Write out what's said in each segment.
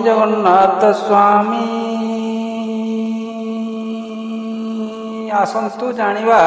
ଜଗନ୍ନାଥ ସ୍ୱାମୀ। ଆସନ୍ତୁ ଜାଣିବା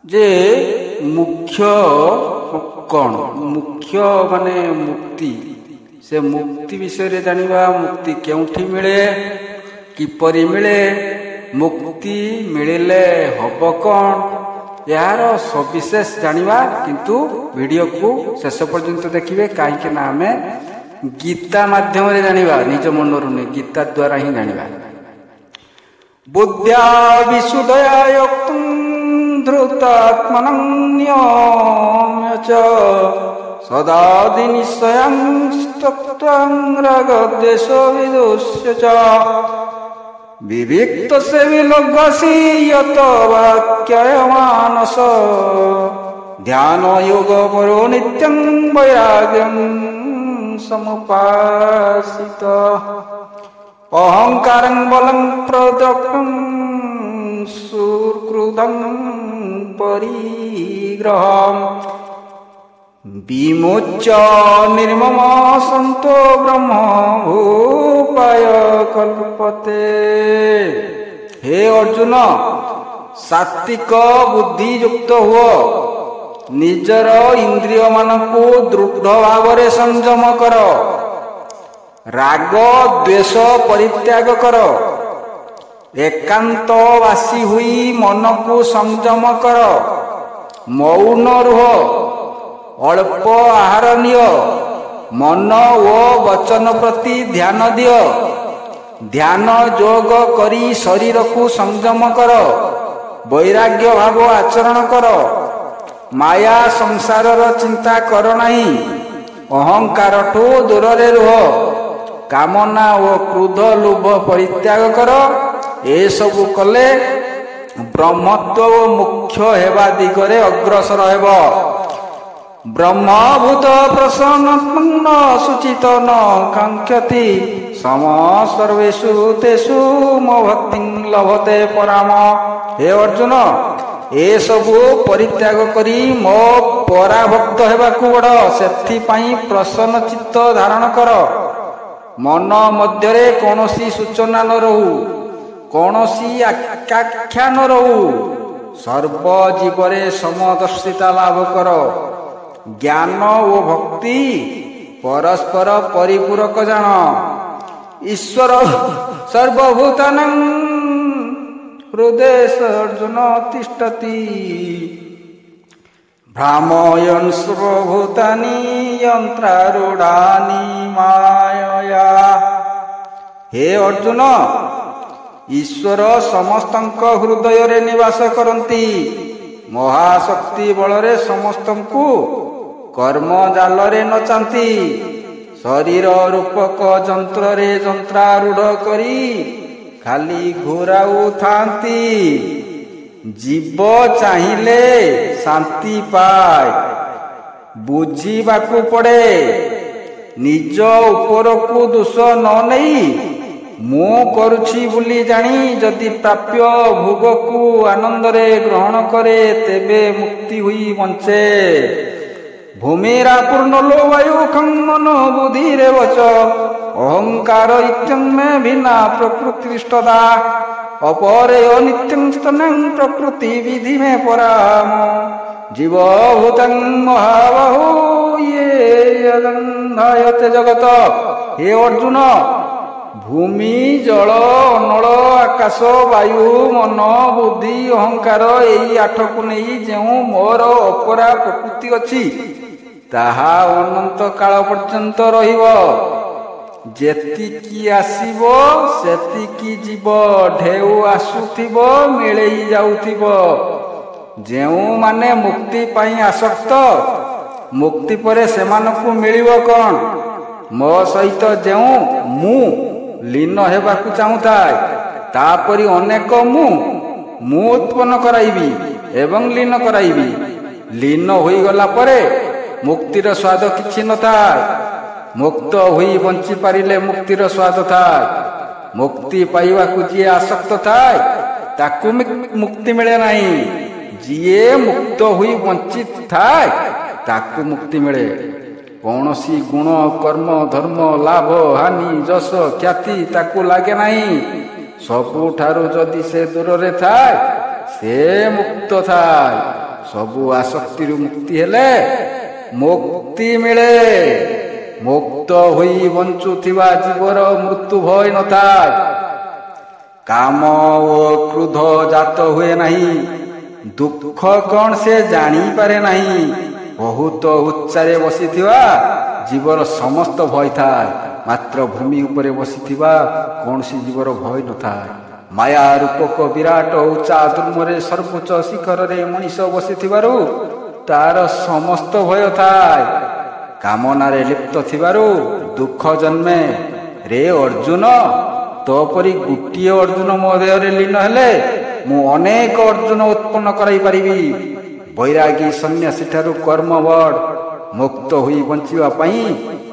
ଯେ ମୁଖ୍ୟ କଣ? ମୁଖ୍ୟ ମାନେ ମୁକ୍ତି। ସେ ମୁକ୍ତି ବିଷୟରେ ଜାଣିବା। ମୁକ୍ତି କେଉଁଠି ମିଳେ, କିପରି ମିଳେ, ମୁକ୍ତି ମିଳିଲେ ହବ କଣ, ଏହାର ସବିଶେଷ ଜାଣିବା। କିନ୍ତୁ ଭିଡ଼ିଓକୁ ଶେଷ ପର୍ଯ୍ୟନ୍ତ ଦେଖିବେ, କାହିଁକି ନା ଆମେ ଗୀତା ମାଧ୍ୟମରେ ଜାଣିବା, ନିଜ ମନରୁ ନୁହେଁ, ଗୀତା ଦ୍ୱାରା ହିଁ ଜାଣିବା। ବୁଦ୍ଧ୍ୟା ବିଶୁଦ୍ଧୟା ୟକ୍ତଂ ଧୃତାତ୍ମନଂ ନିୟମ୍ୟ ସଦାଦି ନିଶ୍ଚୟଂ ତ୍ୟକ୍ତ୍ୱଂ ରାଗଦ୍ୱେଷ ବିଦୁଷ୍ୟ च विविक्त से विलग्सी यत वाक्याय मानस ध्यान योग परो नित्यं वैराग्यं समुपासित अहंकारं बलं प्रदक्तं सुकृतं परिग्रहम् विमुच्य निर्मम संतो ब्रह्म भूपाय कल्पते। हे अर्जुन, सात्विक बुद्धि युक्त हुओ, निजर इंद्रिय मानकु दृढ़ भावरे संयम कर, राग द्वेष परित्याग कर, एकांतवासी हुई मन को संयम कर, मौन रुह, अल्प आहार निय, मन ओ वचन प्रति ध्यान दियो, ध्यान जोग करी शरीर को संयम कर, वैराग्य भाव आचरण कर, माया संसार चिंता कर नहीं, अहंकार ठू दूर रे रुह, कामना ओ क्रोध लोभ परित्याग कर। ए सबु कले ब्रह्मत्व मुख्य हेबा दिगरे अग्रसर हेब। ब्रह्मभूत प्रसन्न सुचित न कांक्षति सम सर्वेषु तेषु मो भक्ति लभते पराम। हे अर्जुन, ए सबु परित्याग करी मो पराभक्त हेबाकु बड़, सेथिपाई प्रसन्न चित्त धारण कर। मन मध्यरे कौनसी सूचना न रहू, कौनसी आकांक्षा न रहू, सर्व जीवरे समदर्शिता लाभ कर। ज्ञान ओ भक्ति परस्पर परिपूरक जान। ईश्वर सर्वभूतानां हृदय अर्जुन तिष्ठति, भ्रामयन् सर्वभूतानि यन्त्रारूढानि मायया। हे अर्जुन, ईश्वर समस्तଙ୍କ हृदय निवास करती, महाशक्ति बलरे समस्तଙ୍କୁ कर्म जालरे नचांती, शरीर रूपक जंत्र रे जंत्रारूढ़ करी खाली घुराऊ थांती। जीव चाहिए शांति पाए, बुझीबाकू पड़े, निज उपरकू दोष न नहीं मु करुछि बुली जानी जदि प्राप्य भोगकू आनंदरे ग्रहण करे, तेबे मुक्ति हुई बंचे। भूमिरा पूर्ण लो वायु खं मनो बुद्धि रे वच, अहंकार इत्यं में भिन्ना प्रकृतिष्ठदा, अपरे नित्यं स्तनं प्रकृति विधि में पराम। जीव भूतं महाबाहो ये यदन्धायते जगत। हे अर्जुन, भूमि जल अनल आकाश वायु मन बुद्धि अहंकार एई आठकु नहीं जो मोर अपरा प्रकृति अछि, ताहा अनंत काल पर्यंत रहिबो। जेतिकी आसीबो सेतिकी जीव, ढेउ आसुथिबो मिलेई जाउथिबो। जेउ माने मुक्ति पाई आसक्त, मुक्ति परे सेमानकु मिलिबो कोन? मो सहित जेउ मु लीन हेबाकु चाहुताय, तापरि अनेक मु उत्पन्न कराइबी एवं लीन कराइबी। लीन होई गला परे मुक्तिर स्वाद किछि न थाय। मुक्त होई बंची पारिले मुक्तिर स्वाद थाय। मुक्ति पाइबाकु जिए आसक्त थाय ताकु मुक्ति मिले नहीं। जिए मुक्त होई बंचित थाय ताकु मुक्ति मिले। କୌଣସି ଗୁଣ କର୍ମ ଧର୍ମ ଲାଭ ହାନି ଯଶ ଖ୍ୟାତି ତାକୁ ଲାଗେ ନାହିଁ। ସବୁଠାରୁ ଯଦି ସେ ଦୂରରେ ଥାଏ ସେ ମୁକ୍ତ ଥାଏ। ସବୁ ଆସକ୍ତିରୁ ମୁକ୍ତି ହେଲେ ମୁକ୍ତି ମିଳେ। ମୁକ୍ତ ହୋଇ ବଞ୍ଚୁଥିବା ଜୀବର ମୃତ୍ୟୁ ଭୟ ନଥାଏ। କାମ ଓ କ୍ରୋଧ ଜାତ ହୁଏ ନାହିଁ। ଦୁଃଖ କ'ଣ ସେ ଜାଣିପାରେ ନାହିଁ। ବହୁତ ଉଚ୍ଚାରେ ବସିଥିବା ଜୀବର ସମସ୍ତ ଭୟ ଥାଏ। ମାତ୍ର ଭୂମି ଉପରେ ବସିଥିବା କୌଣସି ଜୀବର ଭୟ ନଥାଏ। ମାୟା ରୂପକ ବିରାଟ ଉଚ୍ଚା ଦୁର୍ମରେ ସର୍ବୋଚ୍ଚ ଶିଖରରେ ମଣିଷ ବସିଥିବାରୁ ତାର ସମସ୍ତ ଭୟ ଥାଏ। କାମନାରେ ଲିପ୍ତ ଥିବାରୁ ଦୁଃଖ ଜନ୍ମେ। ରେ ଅର୍ଜୁନ, ତୋ ପରି ଗୋଟିଏ ଅର୍ଜୁନ ମୋ ଦେହରେ ଲୀନ ହେଲେ ମୁଁ ଅନେକ ଅର୍ଜୁନ ଉତ୍ପନ୍ନ କରାଇପାରିବି। ବୈରାଗୀ ସନ୍ନ୍ୟାସୀ ଠାରୁ କର୍ମ ବଡ଼। ମୁକ୍ତ ହୋଇ ବଞ୍ଚିବା ପାଇଁ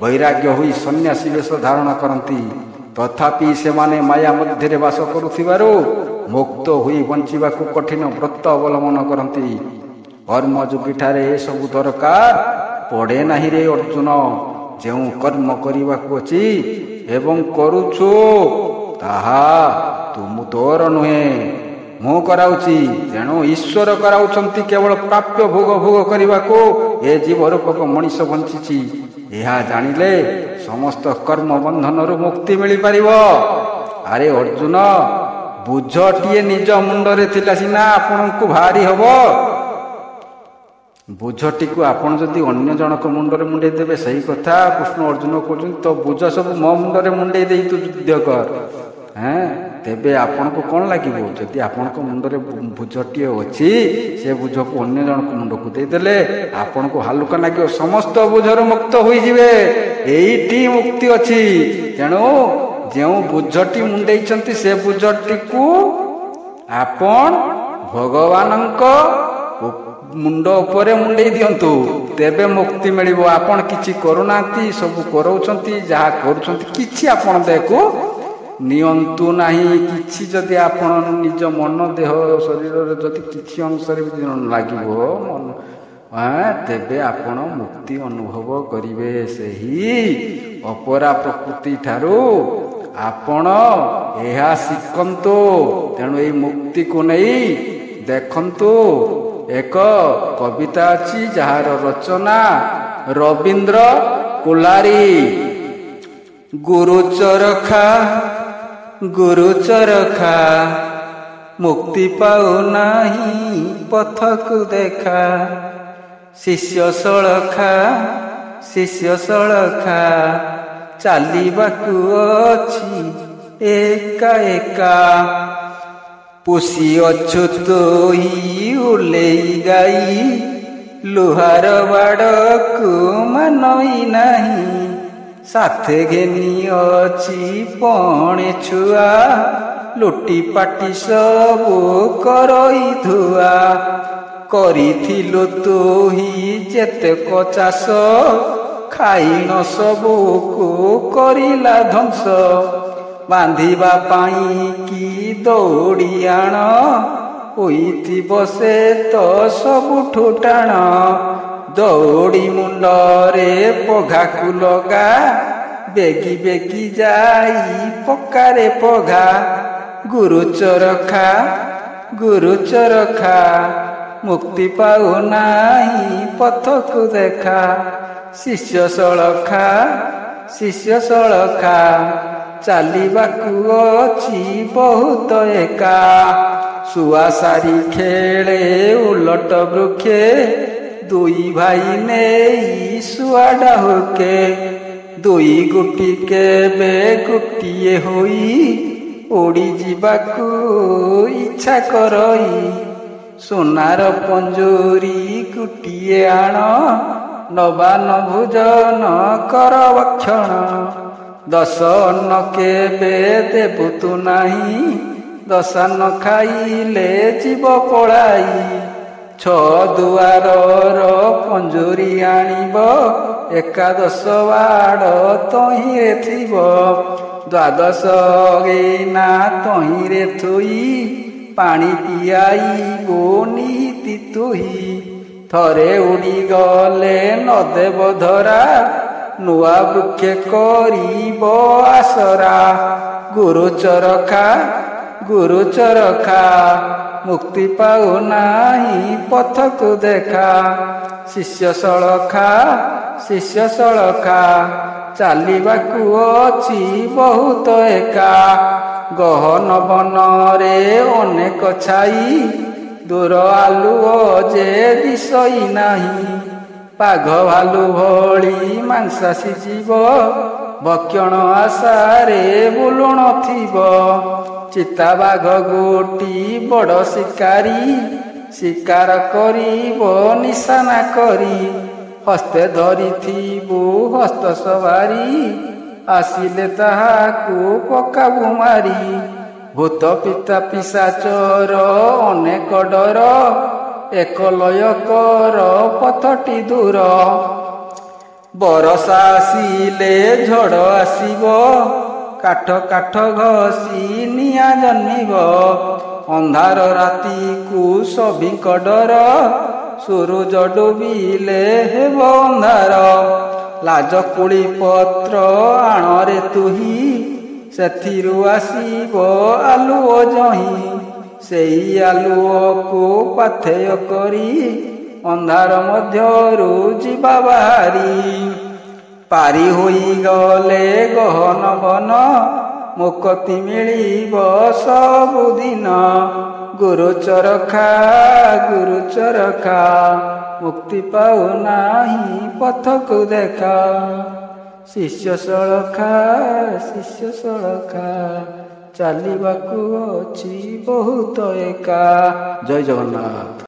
ବୈରାଗ୍ୟ ହୋଇ ସନ୍ନ୍ୟାସୀ ବେଶ ଧାରଣ କରନ୍ତି। ତଥାପି ସେମାନେ ମାୟା ମଧ୍ୟରେ ବାସ କରୁଥିବାରୁ ମୁକ୍ତ ହୋଇ ବଞ୍ଚିବାକୁ କଠିନ ବ୍ରତ ଅବଲମ୍ବନ କରନ୍ତି। କର୍ମଯୋଗୀଠାରେ ଏସବୁ ଦରକାର ପଡ଼େ ନାହିଁ ରେ ଅର୍ଜୁନ। ଯେଉଁ କର୍ମ କରିବାକୁ ଅଛି ଏବଂ କରୁଛୁ ତାହା ତୋର ନୁହେଁ, ମୁଁ କରାଉଛି। ତେଣୁ ଈଶ୍ୱର କରାଉଛନ୍ତି। କେବଳ ପ୍ରାପ୍ୟ ଭୋଗ ଭୋଗ କରିବାକୁ ଏ ଜୀବରୂପକ ମଣିଷ ବଞ୍ଚିଛି। ଏହା ଜାଣିଲେ ସମସ୍ତ କର୍ମ ବନ୍ଧନରୁ ମୁକ୍ତି ମିଳିପାରିବ। ଆରେ ଅର୍ଜୁନ, ବୁଝଟିଏ ନିଜ ମୁଣ୍ଡରେ ଥିଲା ସିନା ଆପଣଙ୍କୁ ଭାରି ହବ। ବୁଝଟିକୁ ଆପଣ ଯଦି ଅନ୍ୟ ଜଣକ ମୁଣ୍ଡରେ ମୁଣ୍ଡେଇ ଦେବେ ସେଇ କଥା କୃଷ୍ଣ ଅର୍ଜୁନ କହୁଛନ୍ତି। ତ ବୁଝ ସବୁ ମୋ ମୁଣ୍ଡରେ ମୁଣ୍ଡେଇ ଦେଇ ତୁ ଯୁଦ୍ଧ କର। ତେବେ ଆପଣଙ୍କୁ କ'ଣ ଲାଗିବ? ଯଦି ଆପଣଙ୍କ ମୁଣ୍ଡରେ ବୁଝଟିଏ ଅଛି ସେ ବୁଝକୁ ଅନ୍ୟ ଜଣକ ମୁଣ୍ଡକୁ ଦେଇଦେଲେ ଆପଣଙ୍କୁ ହାଲୁକା ଲାଗିବ। ସମସ୍ତ ବୁଝରୁ ମୁକ୍ତ ହୋଇଯିବେ। ଏଇଠି ମୁକ୍ତି ଅଛି। ତେଣୁ ଯେଉଁ ବୁଝଟି ମୁଣ୍ଡେଇଛନ୍ତି ସେ ବୁଝଟିକୁ ଆପଣ ଭଗବାନଙ୍କ ମୁଣ୍ଡ ଉପରେ ମୁଣ୍ଡେଇ ଦିଅନ୍ତୁ, ତେବେ ମୁକ୍ତି ମିଳିବ। ଆପଣ କିଛି କରୁନାହାନ୍ତି, ସବୁ କରାଉଛନ୍ତି। ଯାହା କରୁଛନ୍ତି କିଛି ଆପଣ ଦେହକୁ ନିଅନ୍ତୁ ନାହିଁ। କିଛି ଯଦି ଆପଣ ନିଜ ମନ ଦେହ ଶରୀରରେ ଯଦି କିଛି ଅଂଶରେ ଲାଗିବ ତେବେ ଆପଣ ମୁକ୍ତି ଅନୁଭବ କରିବେ। ସେହି ଅପରା ପ୍ରକୃତି ଠାରୁ ଆପଣ ଏହା ଶିଖନ୍ତୁ। ତେଣୁ ଏଇ ମୁକ୍ତିକୁ ନେଇ ଦେଖନ୍ତୁ। ଏକ କବିତା ଅଛି ଯାହାର ରଚନା ରବୀନ୍ଦ୍ର କୁଲାରୀ। ଗୁରୁଚରଖା ଗୁରୁଚରଖା ମୁକ୍ତି ପାଉନାହିଁ ପଥକୁ ଦେଖା। ଶିଷ୍ୟ ସଳଖା ଚାଲିବାକୁ ଅଛି ଏକା ଏକା। ପୁଷି ଅଛୁ ତୋହି ଓଲେଇ ଗାଇ, ଲୁହାର ବାଡ଼କୁ ମାନଇ ନାହିଁ। ସାଥେ ଘେନି ଅଛି ପଣେ ଛୁଆ, ଲୁଟି ପାଟି ସବୁ କରଇ ଧୁଆ। କରିଥିଲୁ ତୋହି ଯେତେକ ଚାଷ, ଖାଇନ ସବୁକୁ କରିଲା ଧ୍ୱଂସ। ବାନ୍ଧିବା ପାଇଁ କି ଦୌଡ଼ି ଆଣ, ହୋଇଥିବ ସେ ତ ସବୁଠୁ ଟାଣ। ଦୌଡ଼ି ମୁଣ୍ଡରେ ପଘାକୁ ଲଗା, ବେଗି ବେଗି ଯାଇ ପକାରେ ପଘା। ଗୁରୁଚରଖା ମୁକ୍ତି ପାଉନାହିଁ ପଥକୁ ଦେଖା। ଶିଷ୍ୟ ସଳଖା ଚାଲିବାକୁ ଅଛି ବହୁତ ଏକା। ଶୁଆ ସାରି ଖେଳେ ଉଲଟ ବୃକ୍ଷେ, ଦୁଇ ଭାଇ ନେଇ ଶୁଆ ଡାହୁକେ। ଦୁଇ ଗୋଟି କେବେ ଗୋଟିଏ ହୋଇ, ଉଡ଼ି ଯିବାକୁ ଇଚ୍ଛା କରଇ। ସୁନାର ପଞ୍ଜୁରୀ ଗୋଟିଏ ଆଣ, ନବାନ ଭୋଜନ କର ଭକ୍ଷଣ। 10 ଅନ୍ନ କେବେ ଦେବୁ ତୁ ନାହିଁ, 10 ନ ଖାଇଲେ ଯିବ ପଳାଇ। 6 ଦୁଆରର ପଞ୍ଜୁରୀ ଆଣିବ, ଏକାଦଶ ବାଡ଼ ତହିଁରେ ଥିବ। 12 ଗେନା ତହିଁରେ ଥୋଇ, ପାଣି ପିଆଇବ ନିତି ତୁହି। ଥରେ ଉଡ଼ିଗଲେ ନଦେବ ଧରା, ନୂଆ ବୃକ୍ଷେ କରିବ ଆସରା। ଗୁରୁ ଚରଖା ଗୁରୁ ଚରଖା, ମୁକ୍ତି ପାଉନାହିଁ ପଥକୁ ଦେଖା। ଶିଷ୍ୟ ସଳଖା ଶିଷ୍ୟ ସଳଖା, ଚାଲିବାକୁ ଅଛି ବହୁତ ଏକା। ଗହନ ବନରେ ଅନେକ ଛାଇ, ଦୂର ଆଲୁଅ ଯେ ଦିଶଇ ନାହିଁ। ବାଘ ଭାଲୁ ଭଳି ମାଂସାଶୀ ଜୀବ, ଭକ୍ଷଣ ଆଶାରେ ବୁଲୁଣ ଥିବ। ଚିତାବାଘ ଗୋଟି ବଡ଼ ଶିକାରୀ, ଶିକାର କରିବ ନିଶାନା କରି। ହସ୍ତେ ଧରିଥିବୁ ହସ୍ତ ସବାରି, ଆସିଲେ ତାହାକୁ ପକାବୁ ମାରି। ଭୂତ ପିତା ପିଶାଚର ଅନେକ ଡର, ଏକଲୟ କର ପଥଟି ଦୂର। ବରଷା ଆସିଲେ ଝଡ଼ ଆସିବ, କାଠ କାଠ ଘଷି ନିଆଁ ଜନ୍ମିବ। ଅନ୍ଧାର ରାତିକୁ ସଭିଙ୍କ ଡର, ସୂରୁଜ ଡୁବିଲେ ହେବ ଅନ୍ଧାର। ଲାଜ କୁଳି ପତ୍ର ଆଣରେ ତୁହି, ସେଥିରୁ ଆସିବ ଆଲୁଅ ଯହିଁ। ସେଇ ଆଲୁଅକୁ ପାଥେୟ କରି, ଅନ୍ଧାର ମଧ୍ୟରୁ ଯିବା ବାହାରି। ପାରି ହୋଇଗଲେ ଗହନ ବନ, ମୁକ୍ତି ମିଳିବ ସବୁଦିନ। ଗୁରୁ ଚରଖା ଗୁରୁ ଚରଖା, ମୁକ୍ତି ପାଉନାହିଁ ପଥକୁ ଦେଖା। ଶିଷ୍ୟ ସଳଖା ଶିଷ୍ୟ ସଳଖା, ଚାଲିବାକୁ ଅଛି ବହୁତ ଏକା। ଜୟ ଜଗନ୍ନାଥ।